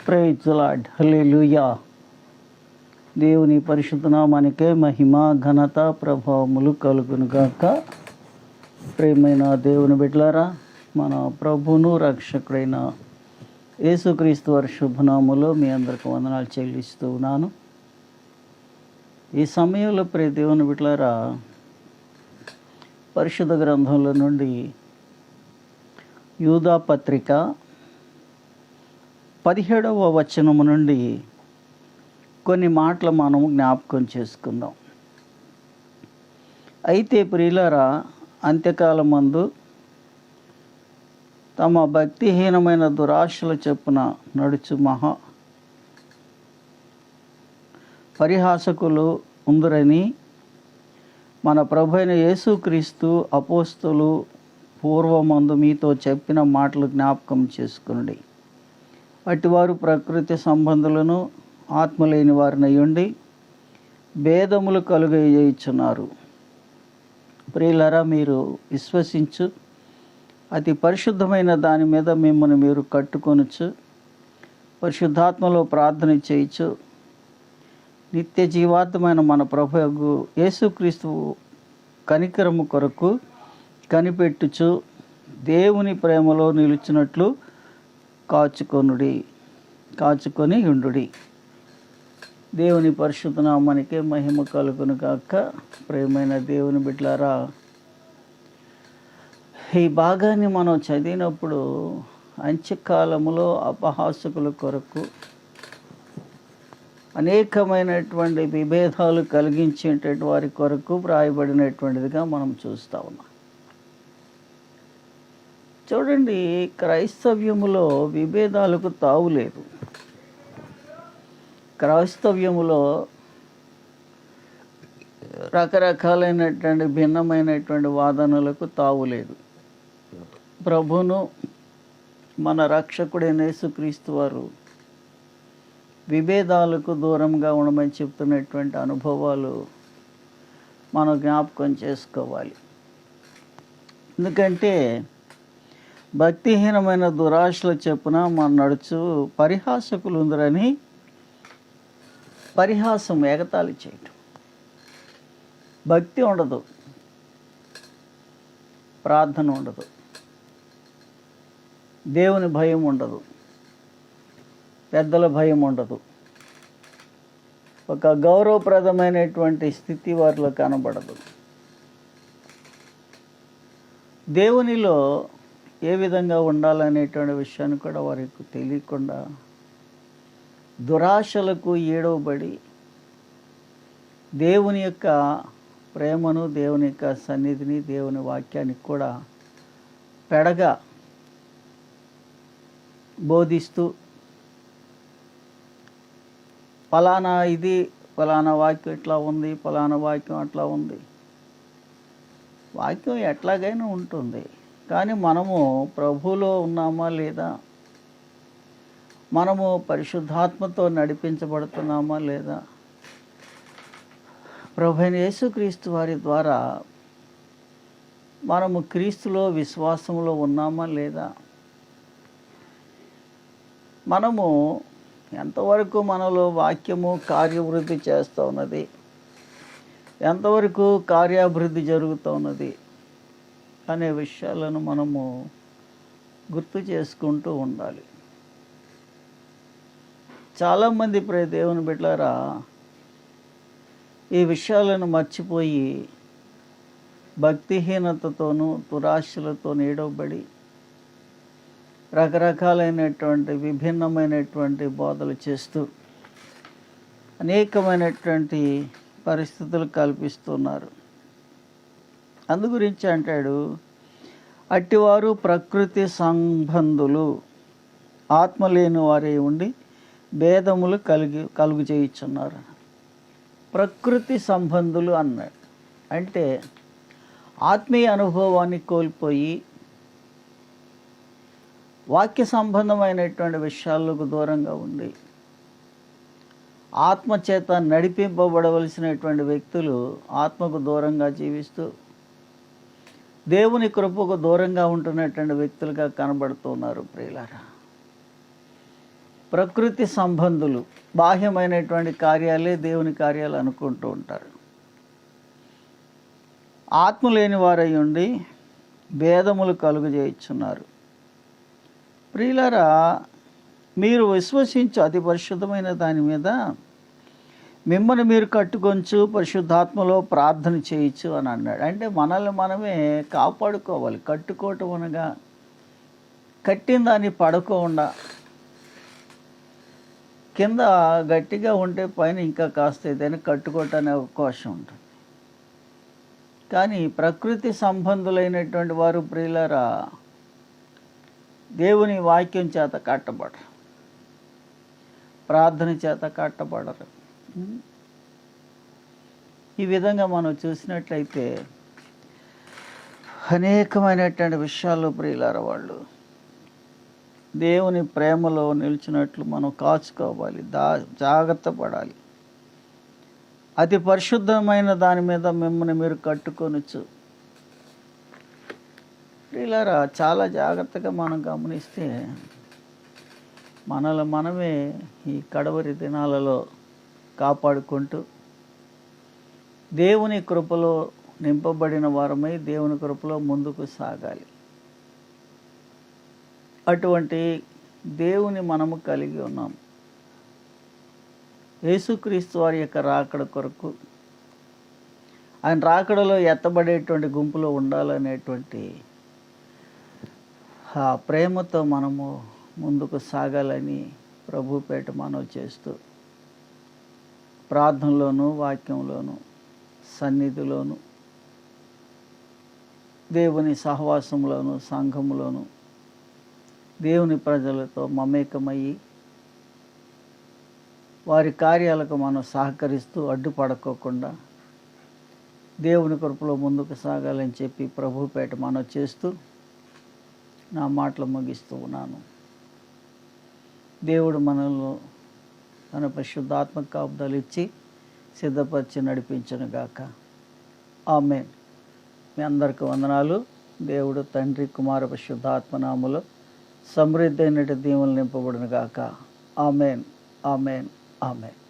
Praise the lord, హల్లెలూయా. దేవుని పరిశుద్ధ నామానికే మహిమ ఘనత ప్రభావములు కలుగును గాక. ప్రియమైన దేవుని బిడ్డలారా, మన ప్రభువును రక్షకుడైన యేసుక్రీస్తు వారి శుభనామములో మీ అందరికి వందనాలు చెల్లిస్తూ ఉన్నాను. ఈ సమయంలో ప్రియ దేవుని బిడ్డలారా, పరిశుద్ధ గ్రంథంలో నుండి యూదా పత్రిక 17వ వచనము నుండి కొన్ని మాటలు మనము జ్ఞాపకం చేసుకుందాం. అయితే ప్రియులారా, అంత్యకాలమందు తమ భక్తిహీనమైన దురాశల చొప్పున నడుచు పరిహాసకులు ఉందురని మన ప్రభు అయిన యేసుక్రీస్తు అపోస్తలు పూర్వమందు మీతో చెప్పిన మాటలు జ్ఞాపకం చేసుకునండి. అటివారు ప్రకృతి సంబంధులను ఆత్మలేని వారిని అయ్యుండి భేదములు కలుగజేయుచున్నారు. ప్రియులారా, మీరు విశ్వసించు అతి పరిశుద్ధమైన దాని మీద మిమ్మల్ని మీరు కట్టుకొనొచ్చు, పరిశుద్ధాత్మలో ప్రార్థన చేయొచ్చు. నిత్య జీవాత్మైన మన ప్రభువు యేసుక్రీస్తు కనికరము కొరకు కనిపెట్టుచు దేవుని ప్రేమలో నిలిచినట్లు కాచుకొని ఉండుడి. దేవుని పరిశుద్ధ నామానికే మహిమ కలుగును గాక. ప్రియమైన దేవుని బిడ్డలారా, ఈ భాగాన్ని మనం చదివినప్పుడు అంత్యకాలములో అపహాసకుల కొరకు అనేకమైనటువంటి విభేదాలు కలిగించేటటువంటి వారి కొరకు వ్రాయబడినటువంటిదిగా మనం చూస్తూ ఉన్నాం. చూడండి, క్రైస్తవ్యములో విభేదాలకు తావులేదు. క్రైస్తవ్యములో రకరకాలైనటువంటి భిన్నమైనటువంటి వాదనలకు తావులేదు. ప్రభువును మన రక్షకుడైన యేసుక్రీస్తు వారు విభేదాలకు దూరంగా ఉండమని చెప్తున్నటువంటి అనుభవాలు మనం జ్ఞాపకం చేసుకోవాలి. ఎందుకంటే భక్తిహీనమైన దురాశల చెప్పున మన నడుచు పరిహాసకులు ఉందరని పరిహాసం, ఎగతాళి చేయటం. భక్తి ఉండదు, ప్రార్థన ఉండదు, దేవుని భయం ఉండదు, పెద్దల భయం ఉండదు, ఒక గౌరవప్రదమైనటువంటి స్థితి వారిలో కనబడదు. దేవునిలో ఏ విధంగా ఉండాలనేటువంటి విషయాన్ని కూడా వారికి తెలియకుండా దురాశలకు ఏడవబడి దేవుని యొక్క ప్రేమను, దేవుని యొక్క సన్నిధిని, దేవుని వాక్యానికి కూడా పెడగా బోధిస్తూ ఫలానా వాక్యం ఇట్లా ఉంది, ఫలానా వాక్యం అట్లా ఉంది. వాక్యం ఎట్లాగైనా ఉంటుంది, కానీ మనము ప్రభువులో ఉన్నామా లేదా, మనము పరిశుద్ధాత్మతో నడిపించబడుతున్నామా లేదా, ప్రభువైన యేసుక్రీస్తు వారి ద్వారా మనము క్రీస్తులో విశ్వాసంలో ఉన్నామా లేదా, మనము ఎంతవరకు మనలో వాక్యము కార్యవృద్ధి చేస్తూ ఉన్నది, ఎంతవరకు కార్యాభివృద్ధి జరుగుతూ ఉన్నది అనే విషయాలను మనము గుర్తు చేసుకుంటూ ఉండాలి. చాలామంది ప్రియ దేవుని బిడ్డలారా, ఈ విషయాలను మర్చిపోయి భక్తిహీనతతోనూ దురాశలతో ఏడవబడి రకరకాలైనటువంటి విభిన్నమైనటువంటి బోధలు చేస్తూ అనేకమైనటువంటి పరిస్థితులు కల్పిస్తున్నారు. అందు గురించి అంటాడు, అట్టివారు ప్రకృతి సంబంధులు ఆత్మ లేని వారే ఉండి భేదములు కలుగు చేయుచున్నారు. ప్రకృతి సంబంధులు అన్నాడు అంటే ఆత్మీయ అనుభవాన్ని కోల్పోయి వాక్య సంబంధమైనటువంటి విషయాలకు దూరంగా ఉండి ఆత్మచేత నడిపింపబడవలసినటువంటి వ్యక్తులు ఆత్మకు దూరంగా జీవిస్తూ దేవుని కృపకు దూరంగా ఉంటున్నటువంటి వ్యక్తులుగా కనబడుతున్నారు ప్రియులారా. ప్రకృతి సంబంధులు బాహ్యమైనటువంటి కార్యాలే దేవుని కార్యాలు అనుకుంటూ ఉంటారు. ఆత్మ లేని వారై ఉండి భేదములు కలుగజేయుచున్నారు. ప్రియులారా, మీరు విశ్వసించు అతి పరిశుద్ధమైన దాని మీద మిమ్మల్ని మీరు కట్టుకొంచు పరిశుద్ధాత్మలో ప్రార్థన చేయొచ్చు అని అన్నాడు. అంటే మనల్ని మనమే కాపాడుకోవాలి. కట్టుకోవటం అనగా కట్టిన దాన్ని పడకుండా కింద గట్టిగా ఉంటే పైన ఇంకా కాస్త ఏదైనా కట్టుకోవటానికి అవకాశం ఉంటుంది. కానీ ప్రకృతి సంబంధులైనటువంటి వారు ప్రియులారా దేవుని వాక్యం చేత కట్టబడరు, ప్రార్థన చేత కట్టబడరు. ఈ విధంగా మనం చూసినట్లయితే అనేకమైనటువంటి విషయాల్లో ప్రియులారా వాళ్ళు దేవుని ప్రేమలో నిలిచినట్లు మనం కాచుకోవాలి, జాగ్రత్త పడాలి. అతి పరిశుద్ధమైన దాని మీద మిమ్మల్ని మీరు కట్టుకొనొచ్చు. ప్రియులారా, చాలా జాగ్రత్తగా మనం గమనిస్తే మనల్ని మనమే ఈ కడవరి దినాలలో కాపాడుకుంటూ దేవుని కృపలో నింపబడిన వారమై దేవుని కృపలో ముందుకు సాగాలి. అటువంటి దేవుని మనము కలిగి ఉన్నాం. యేసుక్రీస్తు వారి యొక్క రాకడ కొరకు, ఆయన రాకడలో ఎత్తబడేటువంటి గుంపులో ఉండాలనేటువంటి ఆ ప్రేమతో మనము ముందుకు సాగాలని ప్రభుపేట మనవి చేస్తూ ప్రార్థనలోను, వాక్యంలోను, సన్నిధిలోను, దేవుని సహవాసంలోను, సంఘములోను దేవుని ప్రజలతో మమేకమయ్యి వారి కార్యాలకు మనం సహకరిస్తూ అడ్డుపడకోకుండా దేవుని కృపలో ముందుకు సాగాలని చెప్పి ప్రభుపేట మనం చేస్తూ నా మాటలు ముగిస్తూ ఉన్నాను. దేవుడు మనల్ని తన పరిశుద్ధాత్మ కాపుదలు ఇచ్చి సిద్ధపరిచి నడిపించునుగాక. ఆమేన్. మీ అందరికీ వందనాలు. దేవుడు తండ్రి, కుమార, పరిశుద్ధాత్మ నామములో సమృద్ధి అయినటువంటి దీవెనలు నింపబడునుగాక. ఆమేన్, ఆమేన్, ఆమేన్.